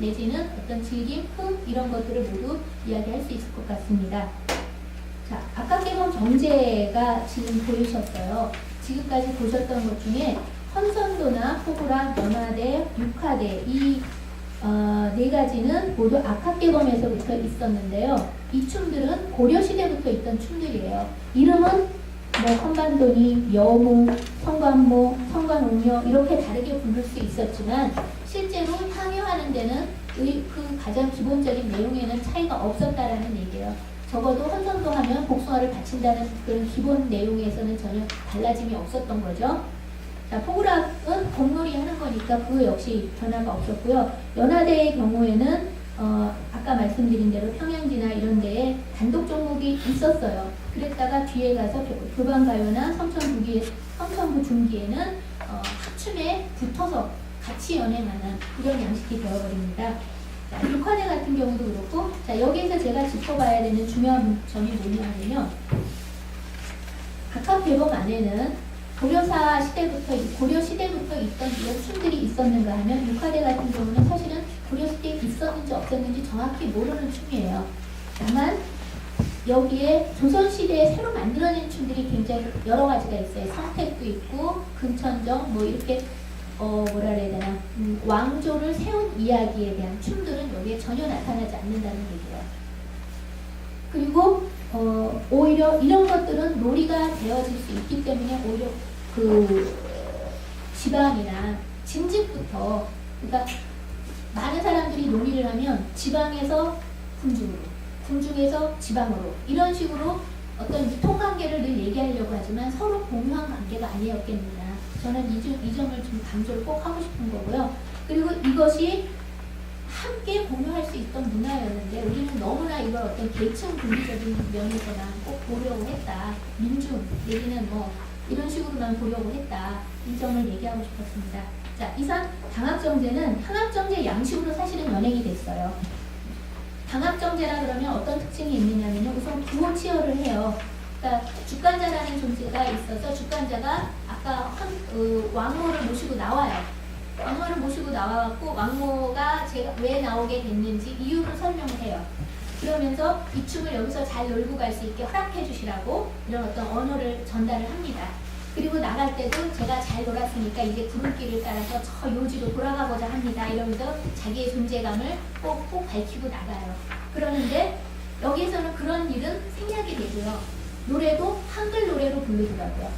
내지는 어떤 즐김, 흥 이런 것들을 모두 이야기할 수 있을 것 같습니다. 자, 아까 깨본 정제가 지금 보이셨어요. 지금까지 보셨던 것 중에 헌선도나 포구라, 연화대, 육화대 이 네 가지는 모두 악학계범에서부터 있었는데요. 이 춤들은 고려시대부터 있던 춤들이에요. 이름은 뭐 헌반도니, 여무, 성관모, 성관옥녀 이렇게 다르게 부를 수 있었지만 실제로 향유하는 데는 그 가장 기본적인 내용에는 차이가 없었다라는 얘기예요. 적어도 헌선도 하면 복숭아를 바친다는 그런 기본 내용에서는 전혀 달라짐이 없었던 거죠. 자, 포구락은 공놀이 하는 거니까 그 역시 변화가 없었고요. 연화대의 경우에는 아까 말씀드린 대로 평양지나 이런 데에 단독 종목이 있었어요. 그랬다가 뒤에 가서 교반가요나 성천부 중기에는 합춤에 붙어서 같이 연행하는 이런 양식이 되어버립니다. 자, 육화대 같은 경우도 그렇고, 자, 여기에서 제가 짚어봐야 되는 중요한 점이 뭐냐면요. 각각 계범 안에는 고려 시대부터 있던 이런 춤들이 있었는가 하면 육화대 같은 경우는 사실은 고려시대에 있었는지 없었는지 정확히 모르는 춤이에요. 다만 여기에 조선시대에 새로 만들어진 춤들이 굉장히 여러 가지가 있어요. 성택도 있고 금천정 뭐 이렇게 뭐라 그래야 되나 왕조를 세운 이야기에 대한 춤들은 여기에 전혀 나타나지 않는다는 얘기예요. 그리고 오히려 이런 것들은 놀이가 되어질 수 있기 때문에 오히려 그 지방이나 징집부터 그러니까 많은 사람들이 놀이를 하면 지방에서 궁중으로, 궁중에서 지방으로 이런 식으로 어떤 유통관계를 늘 얘기하려고 하지만 서로 공유한 관계가 아니었겠느냐. 저는 이 점을 좀 강조를 꼭 하고 싶은 거고요. 그리고 이것이 함께 공유할 수 있던 문화였는데 우리는 너무나 이걸 어떤 계층 분리적인 면에서만 꼭 보려고 했다. 민중 내지는 뭐 이런 식으로만 보려고 했다. 이 점을 얘기하고 싶었습니다. 자, 이상 당합정제는 향합정제 양식으로 사실은 연행이 됐어요. 당합정제라 그러면 어떤 특징이 있느냐면요. 우선 구호치어를 해요. 그러니까 주관자라는 존재가 있어서 주관자가 아까 왕모를 모시고 나와요. 왕모를 모시고 나와갖고 왕모가 제가 왜 나오게 됐는지 이유를 설명을 해요. 그러면서 이 춤을 여기서 잘 놀고 갈 수 있게 허락해 주시라고 이런 어떤 언어를 전달을 합니다. 그리고 나갈 때도 제가 잘 놀았으니까 이제 구름길을 따라서 저 요지로 돌아가고자 합니다. 이러면서 자기의 존재감을 꼭 밝히고 나가요. 그러는데 여기에서는 그런 일은 생략이 되고요. 노래도 한글 노래로 부르더라고요.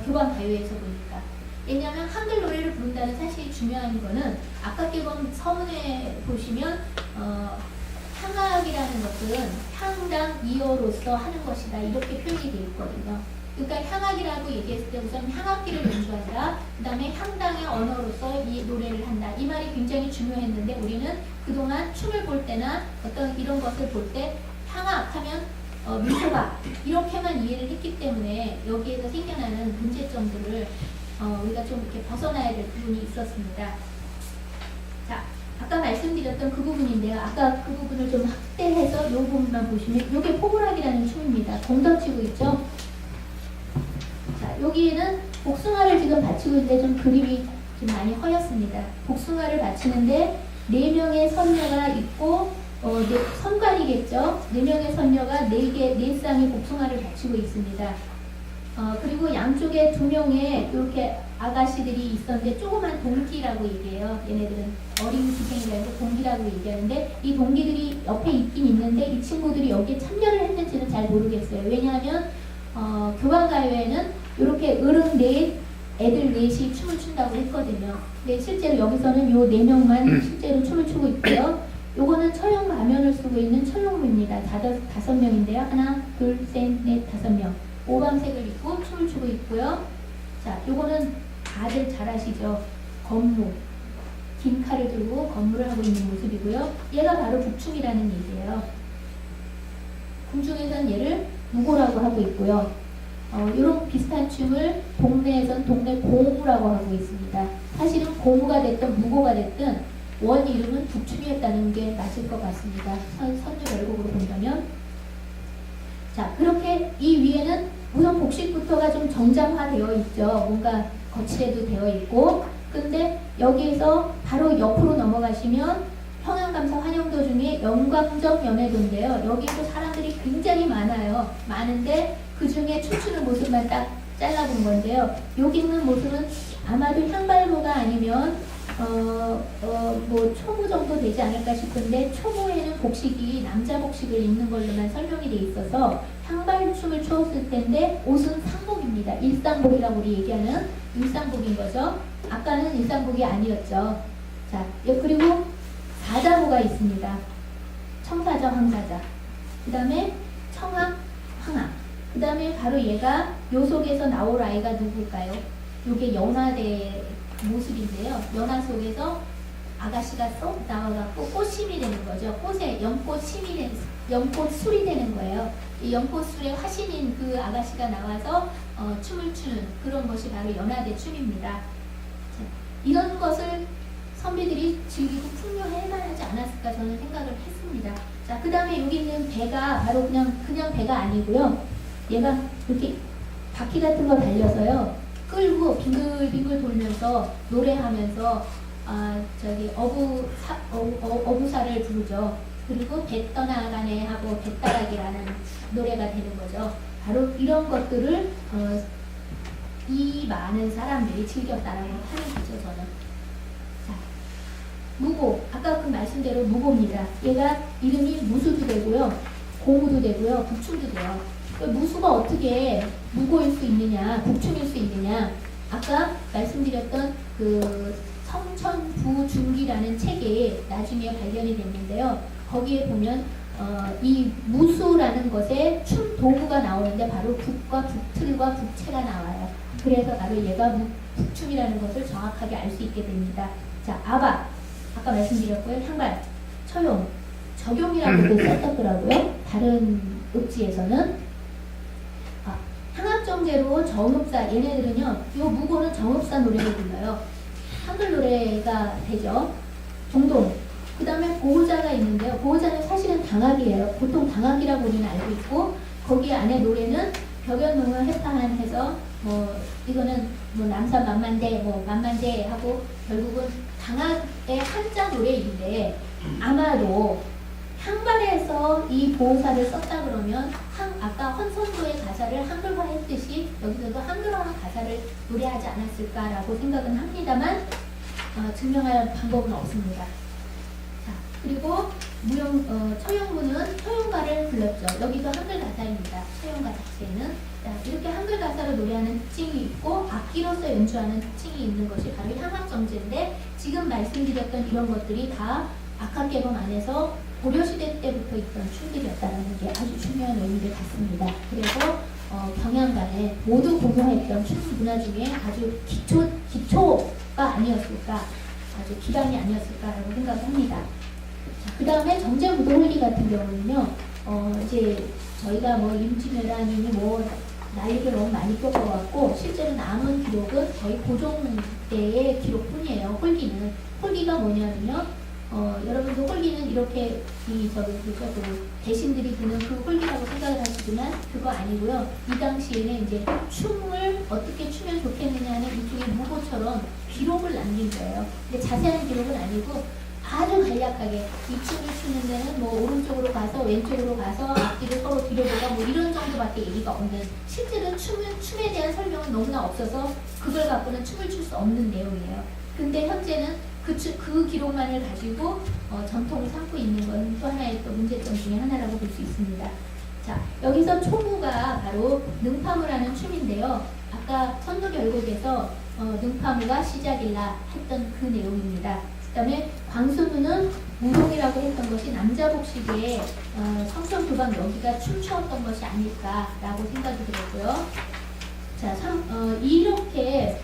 교반 가요에서 보니까. 왜냐하면 한글 노래를 부른다는 사실이 중요한 거는 아까 깨본 서문에 보시면 향악이라는 것들은 향당 이어로서 하는 것이다 이렇게 표현이 되어 있거든요. 그러니까 향악이라고 얘기했을 때 우선 향악기를 연주한다. 그 다음에 향당의 언어로서 이 노래를 한다. 이 말이 굉장히 중요했는데 우리는 그동안 춤을 볼 때나 어떤 이런 것을 볼 때 향악하면 미소가 이렇게만 이해를 했기 때문에 여기에서 생겨나는 문제점들을 우리가 좀 이렇게 벗어나야 될 부분이 있었습니다. 자, 아까 말씀드렸던 그 부분인데요. 아까 그 부분을 좀 확대해서 이 부분만 보시면 이게 포구락이라는 춤입니다. 공 던지고 있죠. 자, 여기에는 복숭아를 지금 바치고 있는데 좀 그림이 좀 많이 허였습니다. 복숭아를 바치는데 4명의 선녀가 있고 선관이겠죠. 4명의 선녀가 4쌍의 복숭아를 바치고 있습니다. 그리고 양쪽에 2명의 이렇게 아가씨들이 있었는데 조그만 동기라고 얘기해요. 얘네들은 어린 기생이라 해서 동기라고 얘기하는데 이 동기들이 옆에 있긴 있는데 이 친구들이 여기에 참여를 했는지는 잘 모르겠어요. 왜냐하면 교반가요에는 이렇게 어른 애들 넷이 춤을 춘다고 했거든요. 근데 실제로 여기서는 요 4명만 실제로 춤을 추고 있고요. 요거는 처형 가면을 쓰고 있는 처형무입니다. 5명인데요. 하나, 둘, 셋, 넷, 5명. 오방색을 입고 춤을 추고 있고요. 자, 요거는 다들 잘 아시죠? 건무. 긴 칼을 들고 건무를 하고 있는 모습이고요. 얘가 바로 북춤이라는 얘기예요. 궁중에서는 얘를 무고라고 하고 있고요. 이런 비슷한 춤을 동네에서는 동네 고무라고 하고 있습니다. 사실은 고무가 됐든 무고가 됐든 원 이름은 북춤이었다는 게 맞을 것 같습니다. 선유 결곡으로 본다면. 자, 그렇게 이 위에는 우선 복식부터가 좀 정장화되어 있죠. 뭔가 거칠에도 되어 있고. 근데 여기에서 바로 옆으로 넘어가시면 평양감사 환영도 중에 영광적 연애도인데요. 여기에도 사람들이 굉장히 많아요. 많은데 그 중에 춤추는 모습만 딱 잘라본 건데요. 여기 있는 모습은 아마도 향발부가 아니면 뭐 초무 정도 되지 않을까 싶은데 초무에는 복식이 남자 복식을 입는 걸로만 설명이 돼 있어서 향발춤을 추었을 텐데 옷은 상복입니다. 일상복이라고 우리 얘기하는 일상복인 거죠. 아까는 일상복이 아니었죠. 자, 그리고 사자모가 있습니다. 청사자, 황사자. 그 다음에 청학, 황학. 그 다음에 바로 얘가 요 속에서 나올 아이가 누굴까요? 요게 연화대 모습인데요. 연화 속에서 아가씨가 쏙 나와갖고 꽃심이 되는 거죠. 꽃에 연꽃 술이 되는 거예요. 이 연꽃 술에 화신인 그 아가씨가 나와서 춤을 추는 그런 것이 바로 연화대 춤입니다. 자, 이런 것을 선비들이 즐기고 풍요할 만하지 않았을까 저는 생각을 했습니다. 자, 그 다음에 여기 있는 배가 바로 그냥 배가 아니고요. 얘가 이렇게 바퀴 같은 거 달려서요. 끌고 빙글빙글 돌면서 노래하면서 어부사를 부르죠. 그리고 배 떠나가네 하고 배따라기라는 노래가 되는 거죠. 바로 이런 것들을 이 많은 사람들이 즐겼다라고 하는 거죠. 저는. 자, 무고. 아까 그 말씀대로 무고입니다. 얘가 이름이 무수도 되고요. 고무도 되고요. 북춤도 돼요. 무수가 어떻게 무고일 수 있느냐, 북춤일 수 있느냐. 아까 말씀드렸던 그 성천부중기라는 책이 나중에 발견이 됐는데요. 거기에 보면 이 무수라는 것에 춤 도구가 나오는데 바로 북과 북틀과 북채가 나와요. 그래서 바로 얘가 북춤이라는 것을 정확하게 알 수 있게 됩니다. 자, 아바. 아까 말씀드렸고요. 향발, 처용, 적용이라고도 썼더라고요. 다른 읍지에서는. 향합정제로 정읍사, 얘네들은요, 요 무고는 정읍사 노래를 불러요. 한글 노래가 되죠. 종동. 그 다음에 보호자가 있는데요. 보호자는 사실은 당학이에요. 보통 당학이라고 우리는 알고 있고, 거기 안에 노래는 벽연농을 해서, 이거는 남사 만만대, 만만대 하고, 결국은 당학의 한자 노래인데, 아마도 향발에서 이 보호사를 썼다 그러면 아까 헌선도의 가사를 한글화했듯이 여기서도 한글화한 가사를 노래하지 않았을까라고 생각은 합니다만 증명할 방법은 없습니다. 자, 그리고 처용문은 처용가를 불렀죠. 여기도 한글 가사입니다. 처용가 자체는. 자, 이렇게 한글 가사로 노래하는 특징이 있고 악기로서 연주하는 특징이 있는 것이 바로 향합정제인데 지금 말씀드렸던 이런 것들이 다 악학개범 안에서 고려시대 때부터 있던 춤들이었다는 게 아주 중요한 의미를 갖습니다. 그래서 경양간에 모두 공유했던 춤 문화 중에 아주 기초가 아니었을까, 아주 기반이 아니었을까라고 생각합니다. 그 다음에 정제무도홀리 같은 경우는요, 이제 저희가 임진왜란이니 난리를 너무 많이 겪어갖고 실제로 남은 기록은 거의 고종 때의 기록뿐이에요. 홀기가 뭐냐면요. 여러분도 홀기는 이렇게 대신들이 드는 그 홀기라고 생각을 하시지만 그거 아니고요. 이 당시에는 이제 춤을 어떻게 추면 좋겠느냐는 이쪽에 무고처럼 기록을 남긴 거예요. 근데 자세한 기록은 아니고 아주 간략하게 이 춤을 추는 데는 오른쪽으로 가서 왼쪽으로 가서 앞뒤를 서로 뒤로보고 이런 정도밖에 얘기가 없는, 실제로 춤에 대한 설명은 너무나 없어서 그걸 갖고는 춤을 출 수 없는 내용이에요. 근데 현재는 그 기록만을 가지고 전통을 삼고 있는 건 또 하나의 또 문제점 중에 하나라고 볼 수 있습니다. 자, 여기서 초무가 바로 능파무라는 춤인데요. 아까 선두결곡에서 능파무가 시작일라 했던 그 내용입니다. 그 다음에 광수무는 무동이라고 했던 것이 남자 복식에 성천두방 여기가 춤추었던 것이 아닐까라고 생각이 들었고요. 자, 이렇게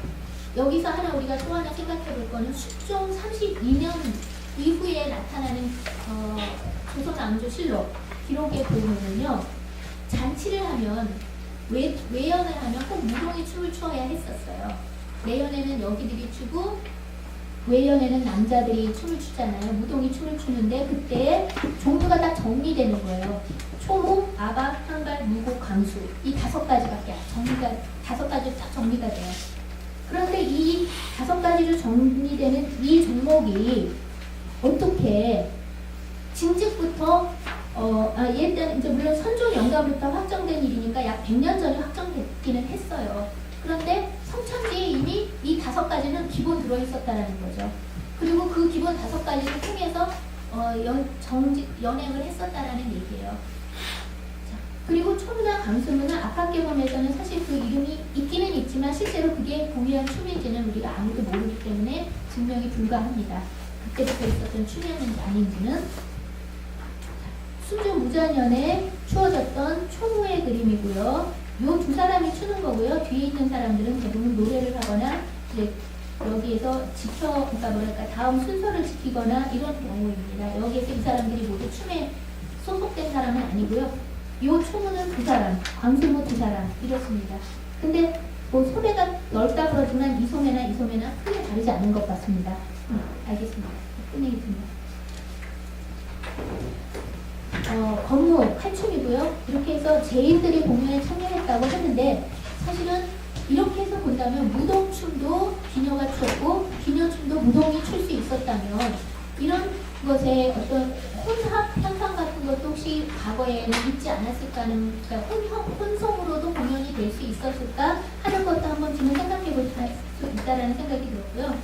여기서 하나 우리가 또 하나 생각해 볼 거는 숙종 32년 이후에 나타나는 조선왕조실록 기록에 보면은요, 잔치를 하면 외연을 하면 꼭 무동이 춤을 추어야 했었어요. 내연에는 여기들이 추고 외연에는 남자들이 춤을 추잖아요. 무동이 춤을 추는데 그때 종류가 다 정리되는 거예요. 초무, 아박, 향발, 무고, 강수 이 5가지밖에 다섯 가지 다 정리가 돼요. 그런데 이 5가지로 정리되는 이 종목이 어떻게 징집부터 일단 이제 물론 선종 영가부터 확정된 일이니까 약 100년 전에 확정됐기는 했어요. 그런데 성천지에 이미 이 5가지는 기본 들어있었다라는 거죠. 그리고 그 기본 5가지를 통해서 연행을 했었다라는 얘기예요. 자, 그리고 초문화 강수문화 압박계범에서는 사실 그 이름이 있기는 있지만 실제로 그게 공유한 춤인지는 우리가 아무도 모르기 때문에 증명이 불가합니다. 그때부터 있었던 춤이었는지 아닌지는. 순주 무자년에 추어졌던 초무의 그림이고요. 요 2사람이 추는 거고요. 뒤에 있는 사람들은 대부분 노래를 하거나 이제 여기에서 그러니까 뭐랄까 다음 순서를 지키거나 이런 경우입니다. 여기에서 이 사람들이 모두 춤에 소속된 사람은 아니고요. 요 초무는 2사람, 광수무 2사람 이렇습니다. 근데 뭐 소매가 넓다 그러지만 이 소매나 크게 다르지 않은 것 같습니다. 알겠습니다. 끝내겠습니다. 건무, 칼춤이고요. 이렇게 해서 제인들이 공연에 참여했다고 했는데 사실은 이렇게 해서 본다면 무동춤도 기녀가 췄고 기녀춤도 무동이 출 수 있었다면 이런 것에 어떤 혼합 현상 같은 것도 혹시 과거에는 있지 않았을까 하는, 그러니까 혼성으로도 공연이 될 수 있었을까 하는 것도 한번 지금 생각해 볼 수 있다라는 생각이 들었고요.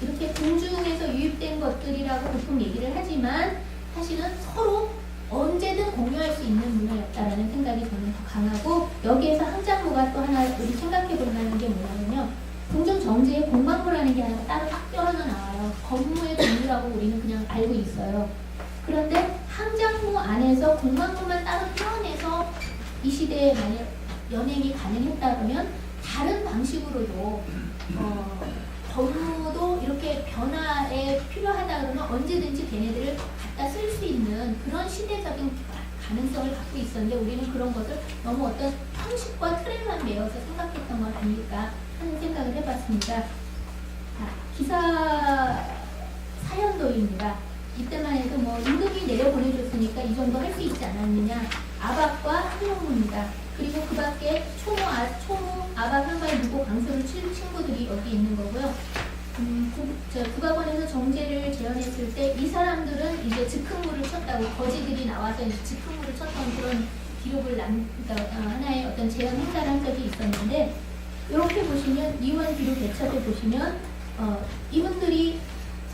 이렇게 궁중에서 유입된 것들이라고 보통 얘기를 하지만 사실은 서로 언제든 공유할 수 있는 문화였다라는 생각이 저는 더 강하고, 여기에서 항장무가 또 하나 우리 생각해 볼 만한 게 뭐냐면요. 궁중 정지에 공방무라는 게 하나 따로 딱 떨어져 나와요. 건무의 공유라고 우리는 그냥 알고 있어요. 그런데 항장무 안에서 공방무만 따로 떼어내서 이 시대에 만약 연행이 가능했다 그러면 다른 방식으로도 건무도 이렇게 변화에 필요하다 그러면 언제든지 걔네들을 갖다 쓸 수 있는 그런 시대적인 가능성을 갖고 있었는데 우리는 그런 것을 너무 어떤 형식과 틀에만 매여서 생각했던 건 아닐까 하는 생각을 해봤습니다. 자, 기사 사연도입니다. 이때만 해도 뭐 임금이 내려보내줬으니까 이 정도 할 수 있지 않았느냐. 아박과 한용무입니다. 그리고 그 밖에 초무, 아박, 한가위, 무고, 강수를 칠 친구들이 여기 있는 거고요. 국악원에서 정제를 재현했을 때 이 사람들은 이제 즉흥무를 쳤다고, 거지들이 나와서 이제 즉흥무를 쳤던 그런 기록을 그러니까 하나의 어떤 재현 행사를 한 적이 있었는데, 이렇게 보시면 이원 기록 대첩에 보시면 이분들이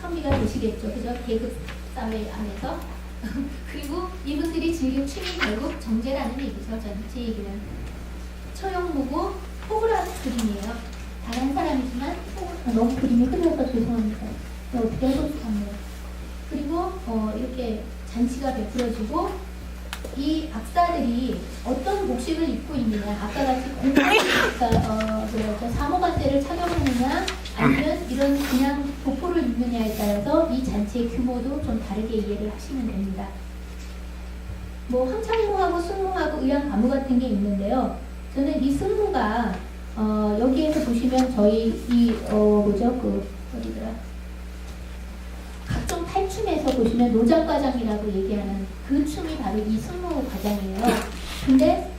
선비가 되시겠죠, 그죠? 계급 사회 안에서. 그리고 이분들이 즐긴 춤이 결국 정제라는 얘기죠. 제 얘기는 처용무고 호구라 그림이에요. 다른 사람이지만 너무 그림이 흐려서 죄송합니다. 어떻게 해볼 수 없네요. 그리고 이렇게 잔치가 베풀어지고 이 박사들이 어떤 복식을 입고 있느냐, 아까 같이 사모관대를 착용하느냐 아니면 이런 그냥 도포를 입느냐에 따라서 이 잔치의 규모도 좀 다르게 이해를 하시면 됩니다. 뭐 황창무하고 승무하고 의왕가무 같은 게 있는데요. 저는 이 승무가 여기에서 보시면 저희 이 어디더라? 각종 탈춤에서 보시면 노장과장이라고 얘기하는 그 춤이 바로 이 승무 과장이에요. 근데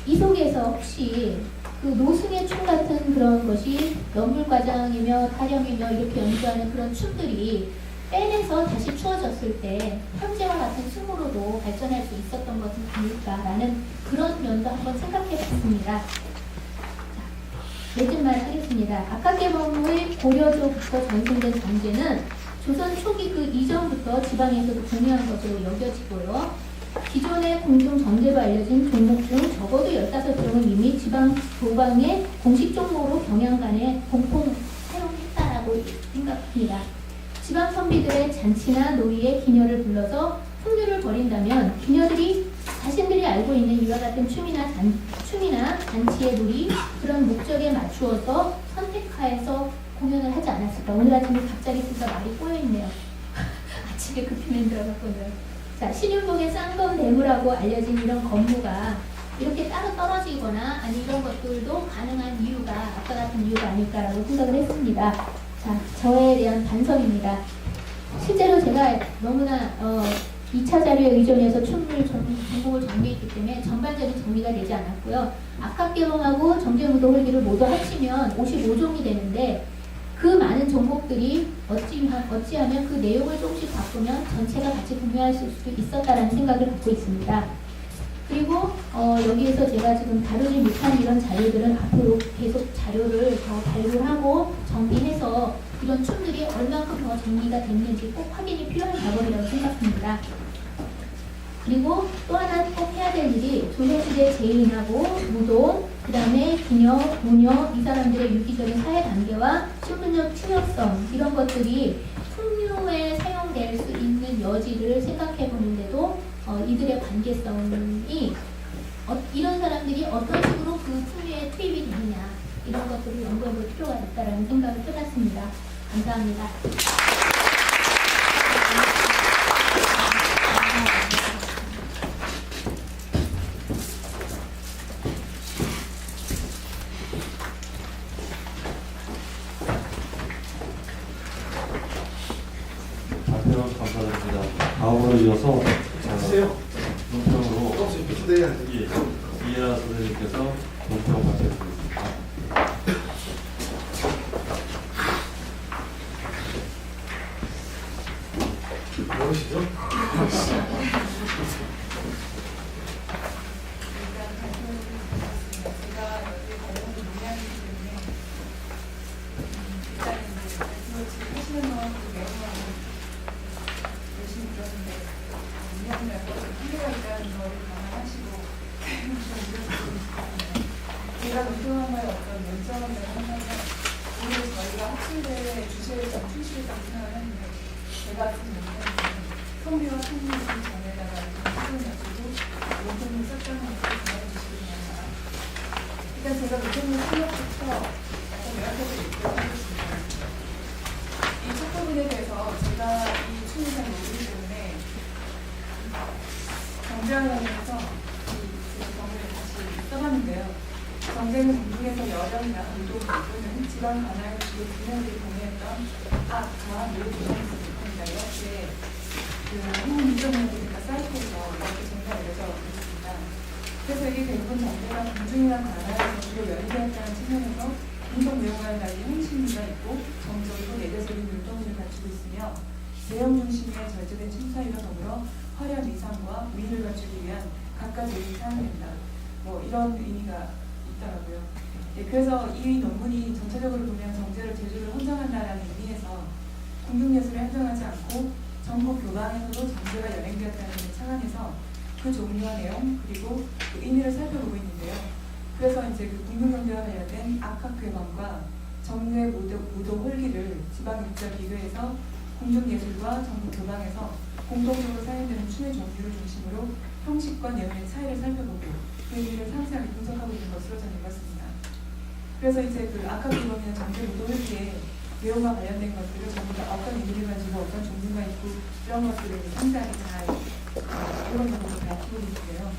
이 속에서 혹시 그 노승의 춤 같은 그런 것이 연불과장이며 타령이며 이렇게 연주하는 그런 춤들이 빼내서 다시 추어졌을 때 현재와 같은 춤으로도 발전할 수 있었던 것은 아닐까라는 그런 면도 한번 생각해 봤습니다. 내집 말 하겠습니다. 아카케범의 고려조부터 전승된 정제는 조선 초기 그 이전부터 지방에서도 중요한 것으로 여겨지고요. 기존의 공중 정제로 알려진 종목 중 적어도 15종은 이미 지방 도방의 공식 종목으로 경향간에 공통 사용했다라고 생각합니다. 지방 선비들의 잔치나 놀이에 기녀를 불러서 풍류를 벌인다면 기녀들이 자신들이 알고 있는 이와 같은 춤이나 잔치의 놀이 그런 목적에 맞추어서 선택하여서 공연을 하지 않았을까. 오늘 아침에 갑자기 진짜 말이 꼬여있네요. 아침에 급히만 들어갔거든요. 자, 신윤복의 쌍검대무라고 알려진 이런 건무가 이렇게 따로 떨어지거나 아니 이런 것들도 가능한 이유가 아까 같은 이유가 아닐까라고 생각을 했습니다. 자, 저에 대한 반성입니다. 실제로 제가 너무나 2차 자료에 의존해서 춤을 전곡을 정리했기 때문에 전반적인 정리가 되지 않았고요. 악학개봉하고 정제무도 홀기를 모두 합치면 55종이 되는데 그 많은 종목들이 어찌하면 그 내용을 조금씩 바꾸면 전체가 같이 공유하실 수도 있었다라는 생각을 갖고 있습니다. 그리고 여기에서 제가 지금 다루지 못한 이런 자료들은 앞으로 계속 자료를 더 발굴하고 정리해서 이런 춤들이 얼만큼 더 정리가 됐는지 꼭 확인이 필요한 작업이라고 생각합니다. 그리고 또 하나 꼭 해야 될 일이 조선시대 제인하고 무동, 그 다음에 기녀, 모녀 이 사람들의 유기적인 사회 관계와 신분적 치명성 이런 것들이 풍류에 사용될 수 있는 여지를 생각해 보는데도 이들의 관계성이 이런 사람들이 어떤 식으로 그 풍류에 투입이 되느냐 이런 것들을 연구해 볼 필요가 있다는 생각을 해봤습니다. 감사합니다. 답변 감사드립니다. 다음으로 이어서 논평으로 이해라 선생님께서 논평 발표해주겠습니다. 무엇이죠? 제가 논평한 거에 어떤 논점을 하면 오늘 저희가 학술대회 주제를 좀 충실했다고 생각을 했는데 제가 좀 논평은 성비와 성리를 전에다가 수준을 가지고 논평을 썼다는 것을 전해주시기 바랍니다. 일단 제가 논평을 생각부터 약간 요약해서 얘기하겠습니다. 이 첫 부분에 대해서 제가 이 춤을 잘 모르기 때문에 경제학원에서 이 정보를 다시 써봤는데요. 경쟁은 공중에서 여령이나 운동 또는 지방 관할 주요 분야들이 공유했던 악과 노조정에서 겁니다. 이렇게 행문인정문이니까 사이트에서 이렇게 정리가 내려져 있습니다. 그래서 이게 대부분 정부가 공중이나 관할에서 주로 연계했다는 측면에서 운동 내용과는 달리 핵심미가 있고 정적이고 내재적인 율동을 갖추고 있으며 내용 중심의 절제된 춤사위와 더불어 화려한 의상과 위를 갖추기 위한 각가지 사항입니다. 뭐 이런 의미가 있더라고요. 네, 그래서 이 논문이 전체적으로 보면 정제를 제주를 헌정한다라는 의미에서 궁중예술에 한정하지 않고 전국 교방에서도 정제가 연행되었다는 차원에서 그 종류와 내용 그리고 그 의미를 살펴보고 있는데요. 그래서 이제 그 궁중경제와 관련된 악학괴방과 정제 무도 홀기를 지방육지와 비교해서 궁중예술과 전국 교방에서 공통적으로 사용되는 춤의 종류를 중심으로 형식과 내용의 차이를 살펴보고 그 의미를 상세하게 분석하고 있는 것으로 저는 읽었습니다. 그래서 이제 그 악학괴방이나 정제 무도 홀기의 내용과 관련된 것들을 전부 다 어떤 의미를 가지고 어떤 종류가 있고 이런 것들을 상세하게 잘 이런 것들을 밝히고 있는데요.